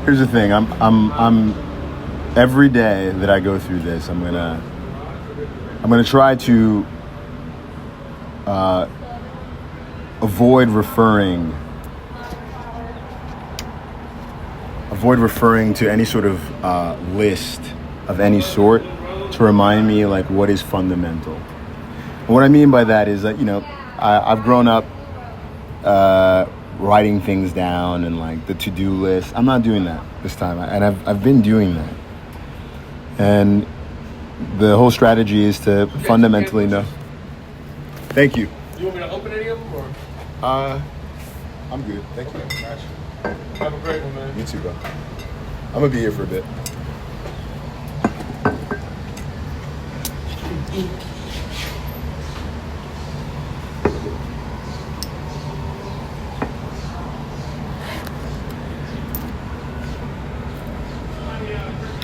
Here's the thing. I'm every day that I go through this, I'm gonna try to avoid referring to any sort of list of any sort to remind me like what is fundamental. And what I mean by that is that I've grown up writing things down and like the to-do list. I'm not doing that this time, and I've been doing that. And the whole strategy is to fundamentally know. Thank you. You want me to open any of them, or? I'm good. Thank you. Have a great one, man. You too, bro. I'm gonna be here for a bit.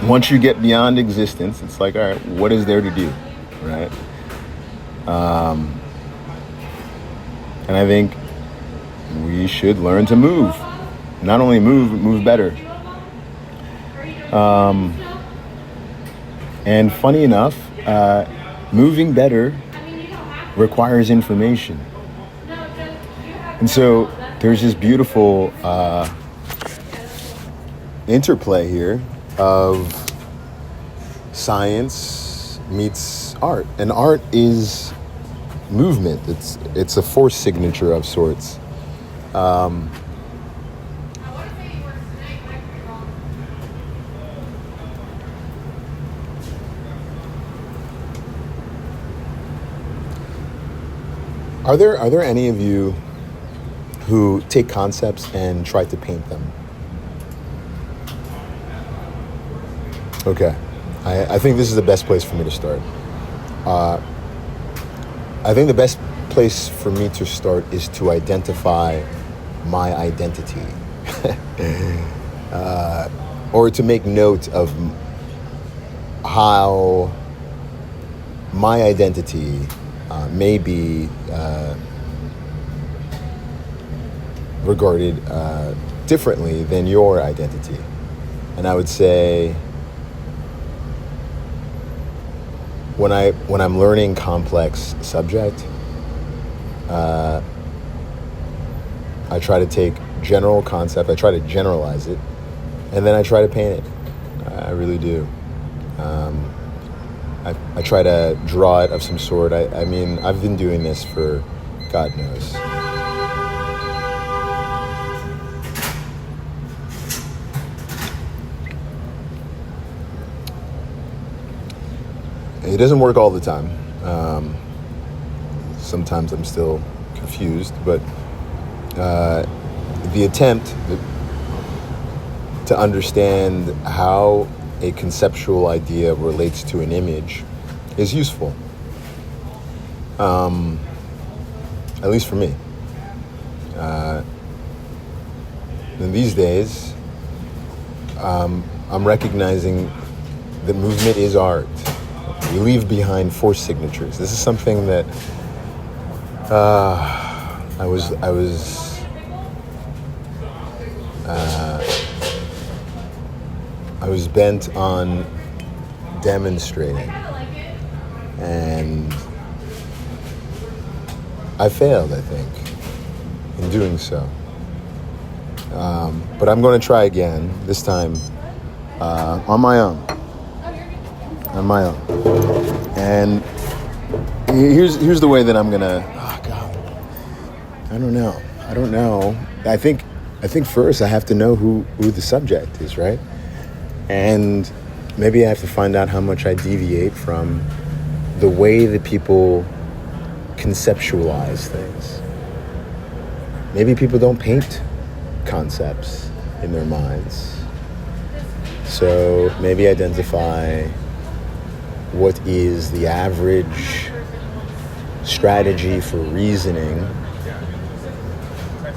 Once you get beyond existence, it's like, all right, what is there to do, right? And I think we should learn to move. Not only move, but move better. And funny enough, moving better requires information. And so there's this beautiful interplay here of science meets art. And art is movement. It's a force signature of sorts. Are there any of you who take concepts and try to paint them? Okay. I think this is the best place for me to start. I think the best place for me to start is to identify my identity. Or to make note of how my identity may be regarded differently than your identity. And I would say when I'm learning complex subject, I try to take general concept, I try to generalize it, and then I try to paint it. I really do. I try to draw it of some sort. I mean, I've been doing this for God knows. It doesn't work all the time. Sometimes I'm still confused, but the attempt to understand how a conceptual idea relates to an image is useful. At least for me. And these days, I'm recognizing that movement is art. We leave behind force signatures. This is something that I was bent on demonstrating, and I failed, I think, in doing so. But I'm going to try again, this time on my own. On my own. And here's the way that I'm going to... Oh, God. I don't know. I think first I have to know who the subject is, right? And maybe I have to find out how much I deviate from the way that people conceptualize things. Maybe people don't paint concepts in their minds. So maybe identify what is the average strategy for reasoning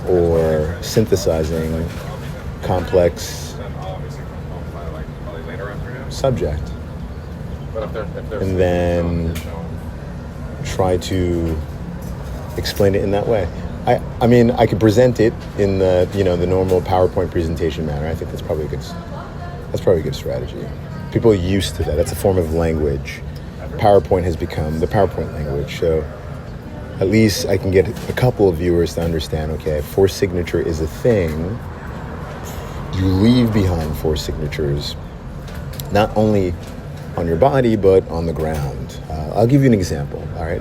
or synthesizing complex subject, and then try to explain it in that way. I mean, I could present it in the, the normal PowerPoint presentation manner. I think that's probably a good strategy. People are used to that. That's a form of language. PowerPoint has become the PowerPoint language. So at least I can get a couple of viewers to understand, okay, forced signature is a thing. You leave behind forced signatures, not only on your body, but on the ground. I'll give you an example, all right?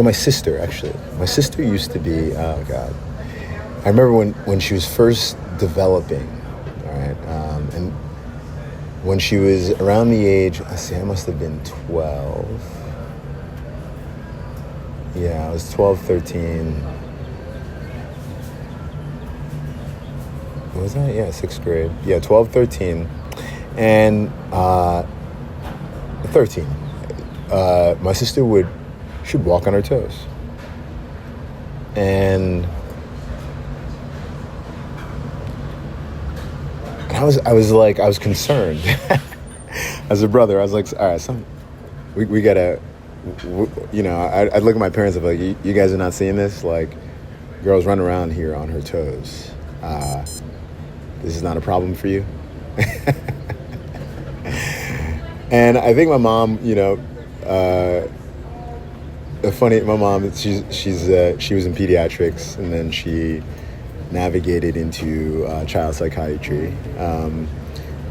My sister used to be, oh God. I remember when she was first developing, all right? And when she was around the age, I must have been 12. Yeah, I was 12, 13. What was that? Yeah, 6th grade. Yeah, 12, 13. And 13. My sister she'd walk on her toes. And I was concerned. As a brother, I was like, all right, we gotta, I'd look at my parents and be like, you guys are not seeing this? Like, girls run around here on her toes. This is not a problem for you? And I think my mom, my mom, she was in pediatrics, and then she navigated into child psychiatry.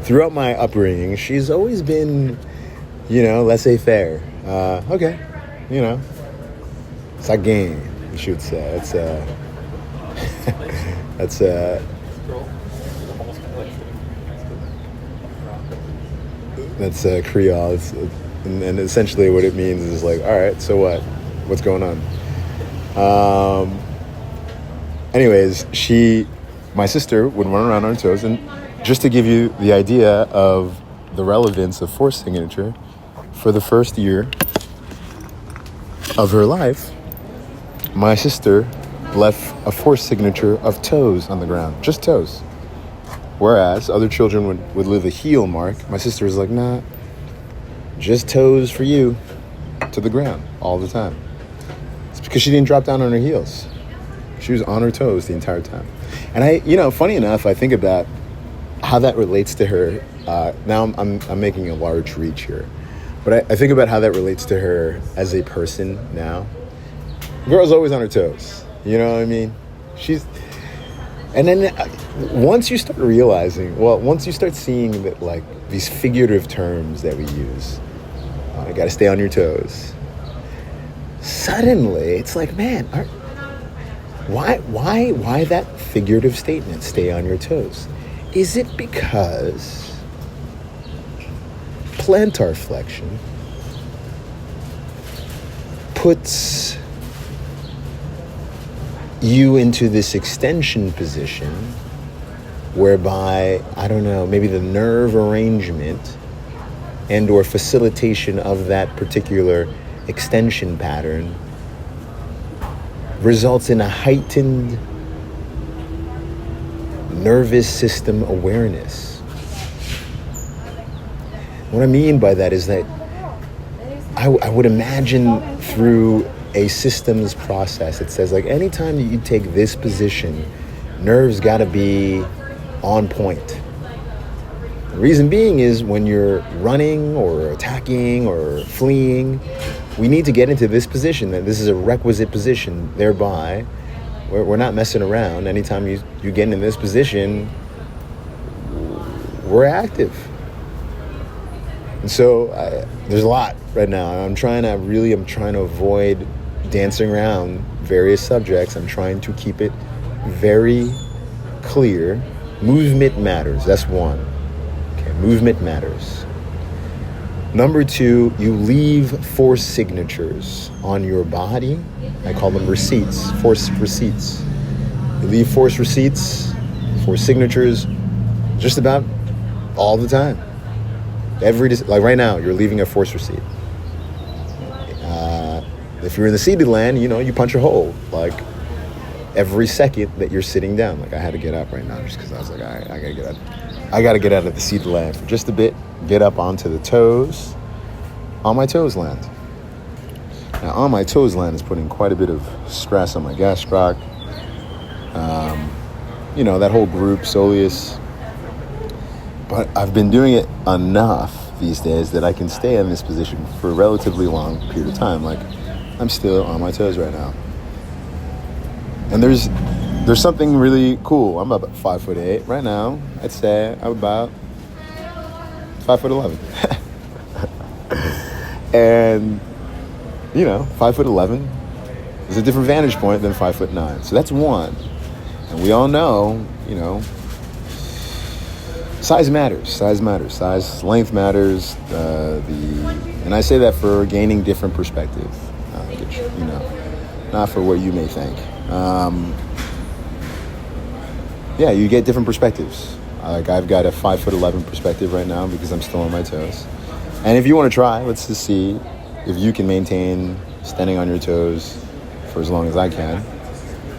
Throughout my upbringing, she's always been, laissez-faire. Okay, it's a game, she would say. That's Creole. And essentially what it means is like, all right, so what? What's going on? Anyways, my sister would run around on her toes, and just to give you the idea of the relevance of forced signature, for the first year of her life, my sister left a forced signature of toes on the ground, just toes. Whereas other children would leave a heel mark. My sister was like, nah, just toes for you, to the ground all the time. It's because she didn't drop down on her heels. She was on her toes the entire time. And funny enough, I think about how that relates to her. Now I'm making a large reach here. But I think about how that relates to her as a person now. Girl's always on her toes. You know what I mean? And then once you start seeing that, like, these figurative terms that we use, you got to stay on your toes. Suddenly, it's like, man, why that figurative statement, stay on your toes? Is it because plantar flexion puts you into this extension position whereby, I don't know, maybe the nerve arrangement and or facilitation of that particular extension pattern results in a heightened nervous system awareness? What I mean by that is that I would imagine through a systems process, it says, like, anytime that you take this position, nerves got to be on point. The reason being is when you're running or attacking or fleeing, we need to get into this position, that this is a requisite position. Thereby, we're not messing around. Anytime you get in this position, we're active. And so there's a lot right now. I'm trying to avoid dancing around various subjects. I'm trying to keep it very clear. Movement matters. That's one. Okay, movement matters. Number two, you leave force signatures on your body. I call them receipts, force receipts. You leave force receipts, force signatures, just about all the time. Like right now, you're leaving a force receipt. If you're in the seated land, you punch a hole, like, every second that you're sitting down. Like, I had to get up right now just because I was like, all right, I gotta get up. I gotta get out of the seated land for just a bit, get up onto the toes. On my toes land. Now, on my toes land is putting quite a bit of stress on my gastroc. That whole group, Soleus. But I've been doing it enough these days that I can stay in this position for a relatively long period of time. Like, I'm still on my toes right now. And there's something really cool. I'm about 5'8" right now. I'd say I'm about 5'11". And 5'11" is a different vantage point than 5'9". So that's one. And we all know, size matters. Size, length matters. And I say that for gaining different perspective. Not for what you may think. You get different perspectives. Like, I've got a 5'11" perspective right now because I'm still on my toes. And if you want to try, let's just see if you can maintain standing on your toes for as long as I can.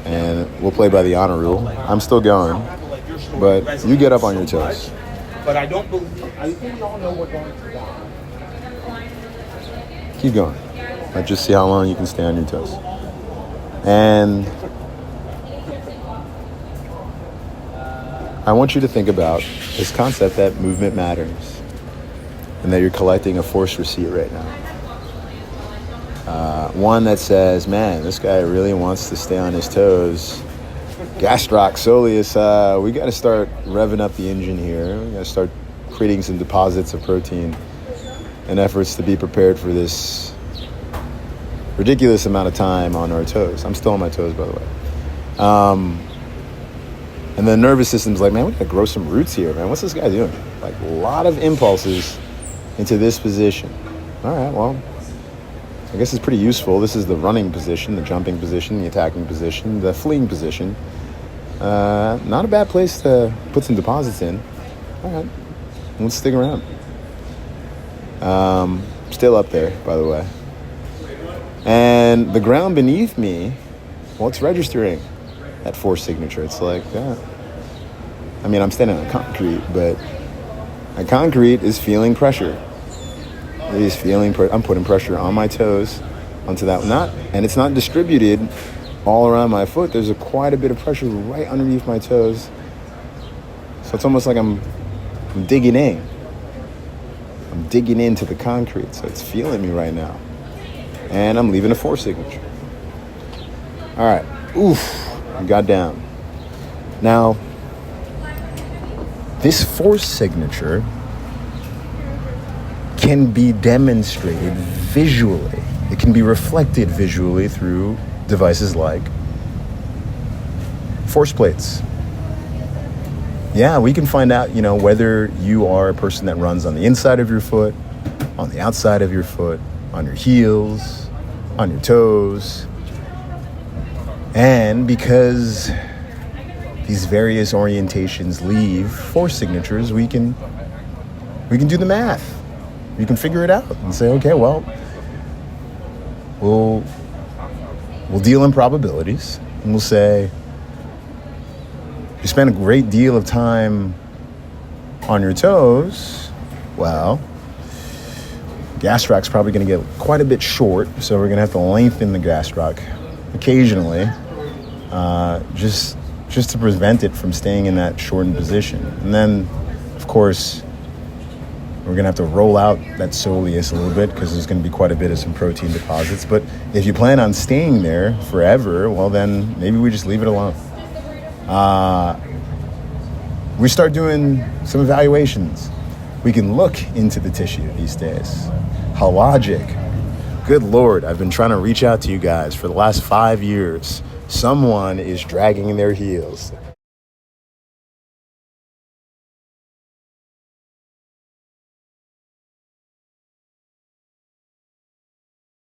And we'll play by the honor rule. I'm still going, but you get up on your toes. But I don't believe. I think we all know we're going to die. Keep going. Let's just see how long you can stay on your toes. And I want you to think about this concept that movement matters and that you're collecting a force receipt right now. One that says, man, this guy really wants to stay on his toes. Gastroc, Soleus, we got to start revving up the engine here. We got to start creating some deposits of protein in efforts to be prepared for this ridiculous amount of time on our toes. I'm still on my toes, by the way. And the nervous system's like, man, we got to grow some roots here, man. What's this guy doing? Like, a lot of impulses into this position. All right, well, I guess it's pretty useful. This is the running position, the jumping position, the attacking position, the fleeing position. Not a bad place to put some deposits in. All right, let's stick around. Still up there, by the way. And the ground beneath me, well, it's registering that force signature. It's like, I'm standing on concrete, but a concrete is feeling pressure. It is feeling, I'm putting pressure on my toes onto that. And it's not distributed all around my foot. There's quite a bit of pressure right underneath my toes. So it's almost like I'm digging in. I'm digging into the concrete. So it's feeling me right now. And I'm leaving a force signature. All right. Oof. I got down. Now, this force signature can be demonstrated visually. It can be reflected visually through devices like force plates. Yeah, we can find out, whether you are a person that runs on the inside of your foot, on the outside of your foot, on your heels, on your toes. And because these various orientations leave force signatures, we can do the math. You can figure it out and say, okay, well, we'll deal in probabilities, and we'll say you spend a great deal of time on your toes. Well, gastroc's probably going to get quite a bit short, so we're going to have to lengthen the gastroc occasionally, just to prevent it from staying in that shortened position. And then, of course, we're going to have to roll out that soleus a little bit because there's going to be quite a bit of some protein deposits. But if you plan on staying there forever, well, then maybe we just leave it alone. We start doing some evaluations. We can look into the tissue these days. Hologic. Good Lord, I've been trying to reach out to you guys for the last 5 years. Someone is dragging their heels.